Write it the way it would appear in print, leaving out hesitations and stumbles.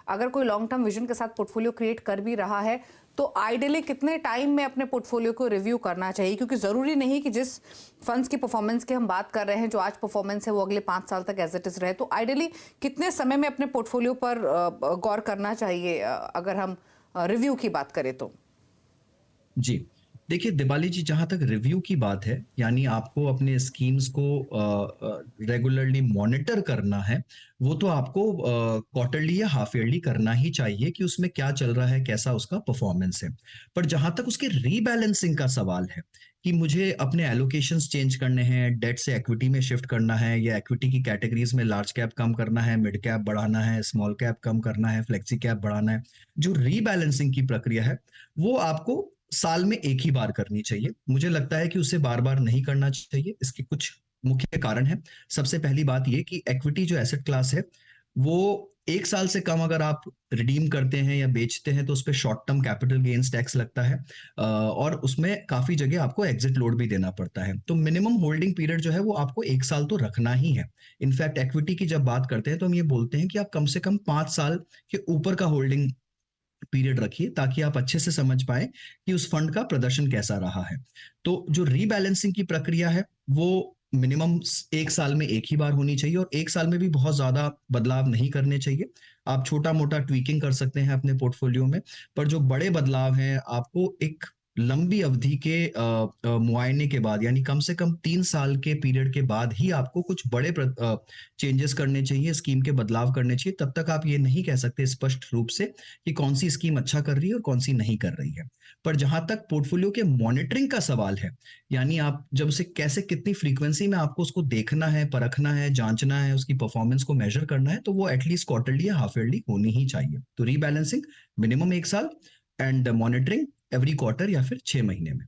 अगर कोई long term vision के साथ पोर्टफोलियो क्रिएट कर भी रहा है तो आइडियली कितने टाइम में अपने पोर्टफोलियो को रिव्यू करना चाहिए? क्योंकि ज़रूरी नहीं कि जिस फंड्स की परफॉर्मेंस की हम बात कर रहे हैं, जो आज परफॉर्मेंस है वो अगले 5 साल तक एज इट इज़ रहे। तो आइडियली कितने समय में अपने पोर्टफोलियो पर गौर करना चाहिए अगर हम रिव्यू की बात करें तो? जी। देखिए दिवाली जी, जहाँ तक रिव्यू की बात है, यानी आपको अपने स्कीम्स को रेगुलरली मॉनिटर करना है, वो तो आपको क्वार्टरली या हाफ ईयरली करना ही चाहिए कि उसमें क्या चल रहा है, कैसा उसका परफॉर्मेंस है। पर जहाँ तक उसके रीबैलेंसिंग का सवाल है कि मुझे अपने एलोकेशंस चेंज करने हैं, डेट से इक्विटी में शिफ्ट करना है या इक्विटी की कैटेगरीज में लार्ज कैप कम करना है, मिड कैप बढ़ाना है, स्मॉल कैप कम करना है, फ्लेक्सी कैप बढ़ाना है, जो रीबैलेंसिंग की प्रक्रिया है, वो आपको साल में एक ही बार करनी चाहिए। मुझे लगता है कि उसे बार-बार नहीं करना चाहिए। इसके कुछ मुख्य कारण हैं। सबसे पहली बात ये कि इक्विटी जो एसेट क्लास है, वो 1 साल से कम अगर आप रिडीम करते हैं या बेचते हैं तो उसपे short term capital gains tax लगता है, और उसमें काफ़ी जगह आपको एग्ज़िट लोड भी देना पड़ता है। तो मिनिमम होल्डिंग पीरियड जो है वो आपको 1 साल तो रखना ही है। इनफैक्ट इक्विटी की जब बात करते हैं तो हम ये बोलते हैं कि आप कम से कम 5 साल के ऊपर का होल्डिंग पीरियड रखिए ताकि आप अच्छे से समझ पाएँ कि उस फंड का प्रदर्शन कैसा रहा है। तो जो रीबैलेंसिंग की प्रक्रिया है, वो मिनिमम 1 साल में 1 ही बार होनी चाहिए और 1 साल में भी बहुत ज़्यादा बदलाव नहीं करने चाहिए। आप छोटा-मोटा ट्वीकिंग कर सकते हैं अपने पोर्टफोलियो में, पर जो बड़े बदलाव हैं, आपको एक लंबी अवधि के मुआयने के बाद, यानी कम से कम 3 साल के पीरियड के बाद ही आपको कुछ बड़े चेंजेस करने चाहिए, स्कीम के बदलाव करने चाहिए। तब तक आप ये नहीं कह सकते स्पष्ट रूप से कि कौन सी स्कीम अच्छा कर रही है और कौन सी नहीं कर रही है। पर जहाँ तक पोर्टफोलियो के मॉनिटरिंग का सवाल है, यानी आप जब उसे कैसे कितनी फ्रीक्वेंसी में आपको उसको देखना है, परखना है, जाँचना है, उसकी परफॉर्मेंस को मेज़र करना है, तो वो एटलीस्ट क्वार्टरली या हाफ ईयरली होनी ही चाहिए। तो रीबैलेंसिंग मिनिमम 1 साल एंड मॉनिटरिंग एवरी क्वार्टर या फिर 6 महीने में।